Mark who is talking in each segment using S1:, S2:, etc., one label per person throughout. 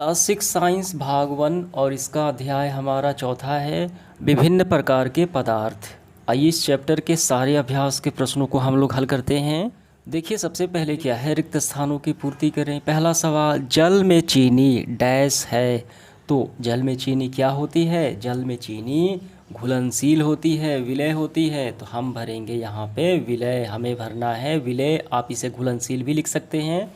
S1: Classic science भाग 1 और इसका अध्याय हमारा चौथा है विभिन्न प्रकार के पदार्थ। आइए इस चैप्टर के सारे अभ्यास के प्रश्नों को हम लोग हल करते हैं। देखिए सबसे पहले क्या है, रिक्त स्थानों की पूर्ति करें। पहला सवाल, जल में चीनी डैश है। तो जल में चीनी क्या होती है? जल में चीनी घुलनशील होती है, विलय होती है। तो हम भरेंगे यहाँ पे विलय, हमें भरना है विलय। आप इसे घुलनशील भी लिख सकते हैं।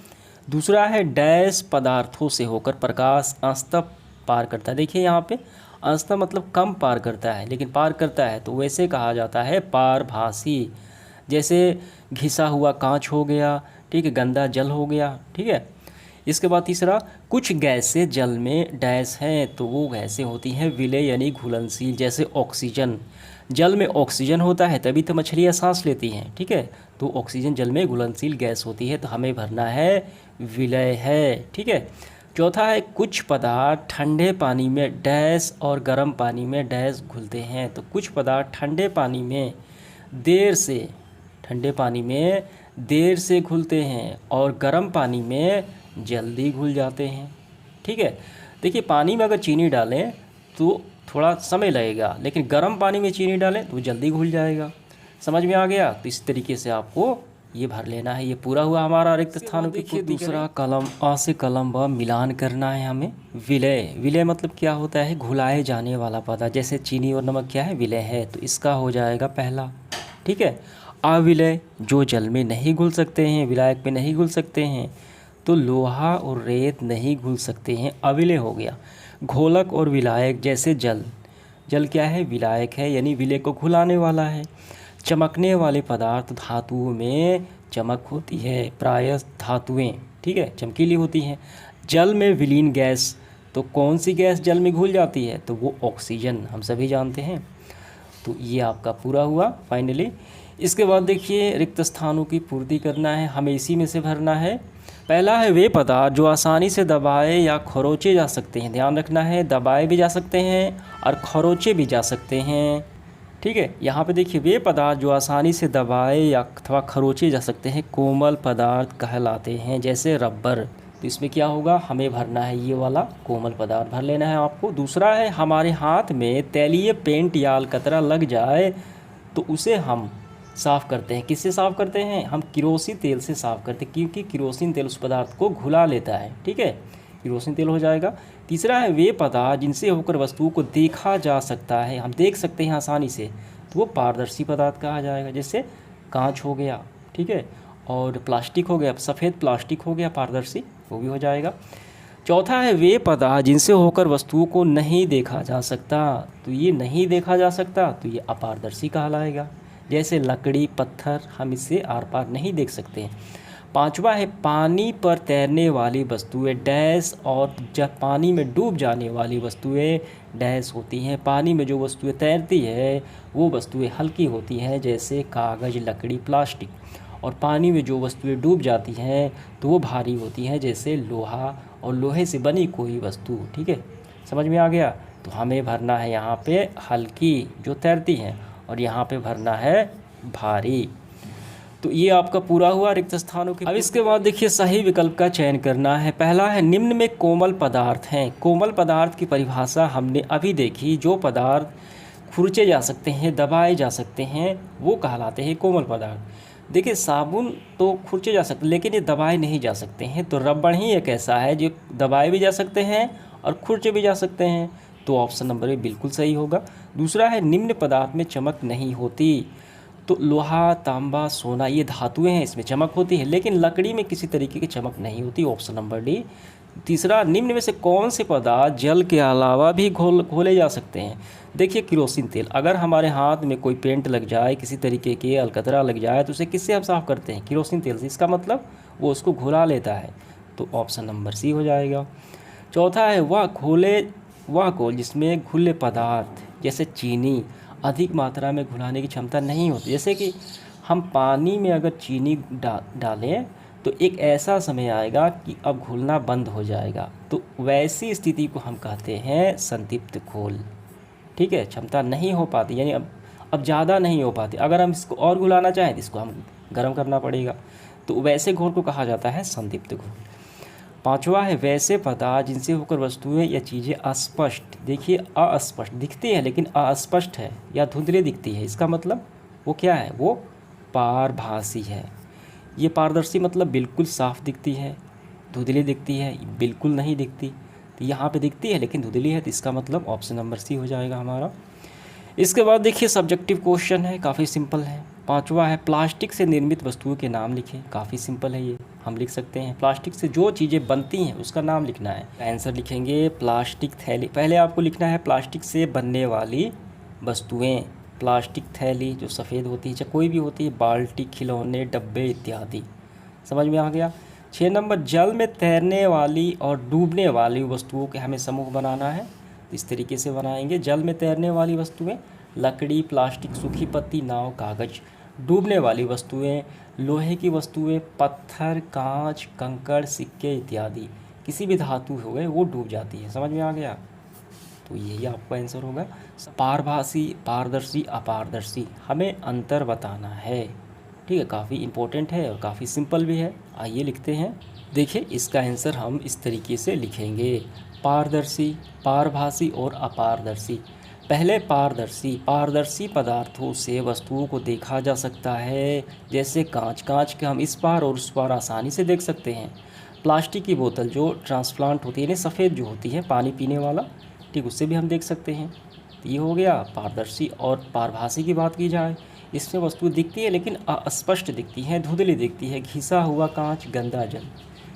S1: दूसरा है डैश पदार्थों से होकर प्रकाश अंशतः पार करता है। देखिए यहाँ पे अंशतः मतलब कम पार करता है, लेकिन पार करता है तो वैसे कहा जाता है पारभासी। जैसे घिसा हुआ कांच हो गया, ठीक है, गंदा जल हो गया, ठीक है। इसके बाद तीसरा, कुछ गैसें जल में डैश हैं। तो वो गैसें होती हैं विलय यानी घुलनशील। जैसे ऑक्सीजन, जल में ऑक्सीजन होता है तभी तो मछलियाँ सांस लेती हैं, ठीक है। तो ऑक्सीजन जल में घुलनशील गैस होती है, तो हमें भरना है विलय है, ठीक है। चौथा है, कुछ पदार्थ ठंडे पानी में डैश और गर्म पानी में डैश घुलते हैं। तो कुछ पदार्थ ठंडे पानी में देर से घुलते हैं और गर्म पानी में जल्दी घुल जाते हैं, ठीक है। देखिए पानी में अगर चीनी डालें तो थोड़ा समय लगेगा, लेकिन गर्म पानी में चीनी डालें तो जल्दी घुल जाएगा। समझ में आ गया? तो इस तरीके से आपको ये भर लेना है। ये पूरा हुआ हमारा रिक्त स्थानों की। देखिए दूसरा कलम अ से कलम ब मिलान करना है हमें। विलय, विलय मतलब क्या होता है? घुलाए जाने वाला पदार्थ। जैसे चीनी और नमक क्या है? विलय है, तो इसका हो जाएगा पहला, ठीक है। अविलय, जो जल में नहीं घुल सकते हैं, विलायक में नहीं घुल सकते हैं। तो लोहा और रेत नहीं घुल सकते हैं, अविलय हो गया। घोलक और विलायक, जैसे जल, जल क्या है? विलायक है, यानी विलय को घुलाने वाला है। चमकने वाले पदार्थ, धातुओं में चमक होती है, प्रायः धातुएं, ठीक है, चमकीली होती हैं। जल में विलीन गैस, तो कौन सी गैस जल में घुल जाती है? तो वो ऑक्सीजन, हम सभी जानते हैं। तो ये आपका पूरा हुआ फाइनली। इसके बाद देखिए रिक्त स्थानों की पूर्ति करना है, हमें इसी में से भरना है। पहला है वे पदार्थ जो आसानी से दबाए या खरोचे जा सकते हैं। ध्यान रखना है, दबाए भी जा सकते हैं और खरोचे भी जा सकते हैं, ठीक है। यहाँ पे देखिए वे पदार्थ जो आसानी से दबाए या अथवा खरोचे जा सकते हैं कोमल पदार्थ कहलाते हैं, जैसे रबर। तो इसमें क्या होगा? हमें भरना है ये वाला कोमल पदार्थ भर लेना है आपको। दूसरा है, हमारे हाथ में तैलीय पेंट या अलकतरा लग जाए तो उसे हम साफ़ करते हैं। किससे साफ़ करते हैं? हम किरोसिन तेल से साफ़ करते हैं, क्योंकि किरोसिन तेल उस पदार्थ को घुला लेता है, ठीक है। किरोसिन तेल हो जाएगा। तीसरा है, वे पदार्थ जिनसे होकर वस्तुओं को देखा जा सकता है, हम देख सकते हैं आसानी से, तो वो पारदर्शी पदार्थ कहा जाएगा। जैसे कांच हो गया, ठीक है, और प्लास्टिक हो गया, सफ़ेद प्लास्टिक हो गया पारदर्शी, वो भी हो जाएगा। चौथा है, वे पदार्थ जिनसे होकर वस्तुओं को नहीं देखा जा सकता। तो ये नहीं देखा जा सकता तो ये अपारदर्शी कहलाएगा। जैसे लकड़ी, पत्थर, हम इससे आर पार नहीं देख सकते। पांचवा है, पानी पर तैरने वाली वस्तुएं डैश और जब पानी में डूब जाने वाली वस्तुएं डैश होती हैं। पानी में जो वस्तुएं तैरती है वो वस्तुएं हल्की होती हैं, जैसे कागज़, लकड़ी, प्लास्टिक। और पानी में जो वस्तुएं डूब जाती हैं तो वो भारी होती हैं, जैसे लोहा और लोहे से बनी कोई वस्तु, ठीक है। समझ में आ गया? तो हमें भरना है यहाँ पे हल्की जो तैरती हैं, और यहाँ पे भरना है भारी। तो ये आपका पूरा हुआ रिक्त स्थानों के। अब इसके बाद देखिए सही विकल्प का चयन करना है। पहला है, निम्न में कोमल पदार्थ हैं। कोमल पदार्थ की परिभाषा हमने अभी देखी। जो पदार्थ खुरचे जा सकते हैं, दबाए जा सकते हैं, वो कहलाते हैं कोमल पदार्थ। देखिए साबुन तो खुरचे जा सकते हैं, लेकिन ये दबाए नहीं जा सकते हैं। तो रबड़ ही एक ऐसा है जो दबाए भी जा सकते हैं और खुरचे भी जा सकते हैं। तो ऑप्शन नंबर ए बिल्कुल सही होगा। दूसरा है, निम्न पदार्थ में चमक नहीं होती। तो लोहा, तांबा, सोना ये धातुएं हैं, इसमें चमक होती है, लेकिन लकड़ी में किसी तरीके की चमक नहीं होती। Option number D. तीसरा, निम्न में से कौन से पदार्थ जल के अलावा भी घोले जा सकते हैं? देखिए किरोसिन तेल, अगर हमारे हाथ में कोई पेंट लग जाए, किसी तरीके के अलकतरा लग जाए, तो उसे किससे हम साफ़ करते हैं? किरोसिन तेल से। इसका मतलब वो उसको घुला लेता है। तो ऑप्शन नंबर सी हो जाएगा। चौथा है, वह घोल जिसमें घुले पदार्थ जैसे चीनी अधिक मात्रा में घुलाने की क्षमता नहीं होती। जैसे कि हम पानी में अगर चीनी डालें तो एक ऐसा समय आएगा कि अब घुलना बंद हो जाएगा, तो वैसी स्थिति को हम कहते हैं संतृप्त घोल, ठीक है। क्षमता नहीं हो पाती, यानी अब ज़्यादा नहीं हो पाती। अगर हम इसको और घुलाना चाहें तो इसको हम गर्म करना पड़ेगा, तो वैसे घोल को कहा जाता है संतृप्त घोल। पांचवा है वैसे पदार्थ जिनसे होकर वस्तुएं या चीज़ें अस्पष्ट, देखिए अस्पष्ट दिखती है लेकिन अस्पष्ट है या धुंधली दिखती है, इसका मतलब वो क्या है, वो पारभासी है। ये पारदर्शी मतलब बिल्कुल साफ दिखती है, धुंधली दिखती है, बिल्कुल नहीं दिखती। तो यहाँ पे दिखती है लेकिन धुंधली है, तो इसका मतलब ऑप्शन नंबर सी हो जाएगा हमारा। इसके बाद देखिए सब्जेक्टिव क्वेश्चन है, काफ़ी सिंपल है। पांचवा है प्लास्टिक से निर्मित वस्तुओं के नाम लिखें, काफ़ी सिंपल है ये, हम लिख सकते हैं। प्लास्टिक से जो चीज़ें बनती हैं उसका नाम लिखना है। आंसर लिखेंगे प्लास्टिक थैली। पहले आपको लिखना है प्लास्टिक से बनने वाली वस्तुएं, प्लास्टिक थैली जो सफ़ेद होती है, चाहे कोई भी होती है, बाल्टी, खिलौने, डब्बे इत्यादि। समझ में आ गया। 6 नंबर जल में तैरने वाली और डूबने वाली वस्तुओं के हमें समूह बनाना है। इस तरीके से बनाएंगे। जल में तैरने वाली वस्तुएं लकड़ी, प्लास्टिक, सूखी पत्ती, नाव, कागज। डूबने वाली वस्तुएं लोहे की वस्तुएं, पत्थर, कांच, कंकड़, सिक्के इत्यादि। किसी भी धातु हो गए वो डूब जाती है। समझ में आ गया। तो यही आपका आंसर होगा। पारभासी, पारदर्शी, अपारदर्शी, हमें अंतर बताना है। ठीक है, काफ़ी इम्पोर्टेंट है और काफ़ी सिंपल भी है। आइए लिखते हैं। देखिए इसका आंसर हम इस तरीके से लिखेंगे, पारदर्शी, पारभासी और अपारदर्शी। पहले पारदर्शी, पारदर्शी पदार्थों से वस्तुओं को देखा जा सकता है, जैसे कांच। कांच के हम इस पार और उस पार आसानी से देख सकते हैं। प्लास्टिक की बोतल जो ट्रांसप्लांट होती है, यानी सफ़ेद जो होती है पानी पीने वाला, ठीक, उससे भी हम देख सकते हैं। तो ये हो गया पारदर्शी। और पारभासी की बात की जाए, इसमें वस्तु दिखती है लेकिन अस्पष्ट दिखती है, धुंधली दिखती है, घिसा हुआ कांच, गंदा जल।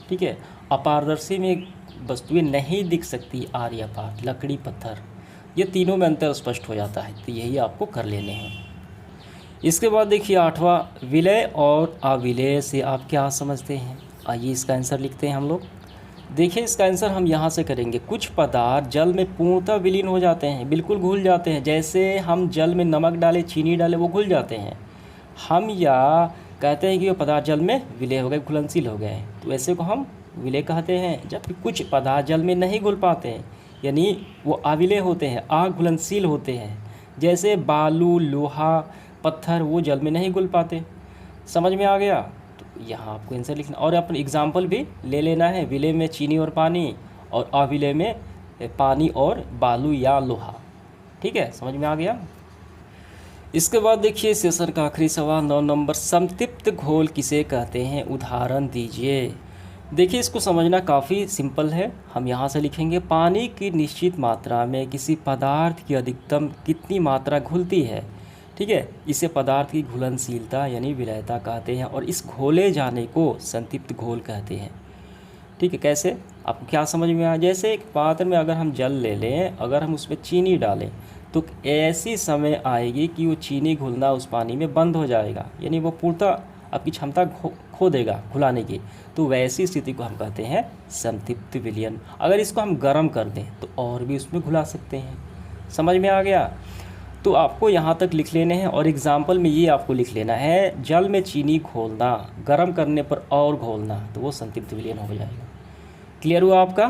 S1: ठीक है। अपारदर्शी में वस्तुएं नहीं दिख सकती, आर्य अपार, लकड़ी, पत्थर, ये तीनों में अंतर स्पष्ट हो जाता है। तो यही आपको कर लेने हैं। इसके बाद देखिए 8वां, विलय और अविलय से आप क्या समझते हैं। आइए इसका आंसर लिखते हैं हम लोग। देखिए इसका आंसर हम यहाँ से करेंगे। कुछ पदार्थ जल में पूर्णतः विलीन हो जाते हैं, बिल्कुल घुल जाते हैं। जैसे हम जल में नमक डालें, चीनी डालें, वो घुल जाते हैं। हम या कहते हैं कि वो पदार्थ जल में विलय हो गए, घुलनशील हो गए, तो ऐसे को हम विलय कहते हैं। जबकि कुछ पदार्थ जल में नहीं घुल पाते हैं, यानी वो अविलय होते हैं, अघुलनशील होते हैं। जैसे बालू, लोहा, पत्थर, वो जल में नहीं घुल पाते। समझ में आ गया। तो यहाँ आपको आंसर लिखना और अपन एग्जाम्पल भी ले लेना है। विलय में चीनी और पानी, और अविलय में पानी और बालू या लोहा। ठीक है, समझ में आ गया। इसके बाद देखिए सेशन का आखिरी सवाल 9 नंबर, संतृप्त घोल किसे कहते हैं, उदाहरण दीजिए। देखिए इसको समझना काफ़ी सिंपल है। हम यहाँ से लिखेंगे पानी की निश्चित मात्रा में किसी पदार्थ की अधिकतम कितनी मात्रा घुलती है। ठीक है, इसे पदार्थ की घुलनशीलता यानी विलयता कहते हैं, और इस घोले जाने को संतृप्त घोल कहते हैं। ठीक है, कैसे आपको क्या समझ में आया। जैसे एक पात्र में अगर हम जल ले लें, अगर हम उसमें चीनी डालें, तो ऐसी समय आएगी कि वो चीनी घुलना उस पानी में बंद हो जाएगा, यानी वो पूर्णतः आपकी क्षमता खो देगा घुलाने की। तो वैसी स्थिति को हम कहते हैं संतृप्त विलयन। अगर इसको हम गर्म कर दें तो और भी उसमें घुला सकते हैं। समझ में आ गया। तो आपको यहाँ तक लिख लेने हैं, और एग्जाम्पल में ये आपको लिख लेना है, जल में चीनी घोलना, गर्म करने पर और घोलना, तो वो संतृप्त विलयन हो जाएगा। क्लियर हुआ आपका।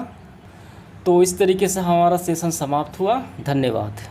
S1: तो इस तरीके से हमारा सेशन समाप्त हुआ। धन्यवाद।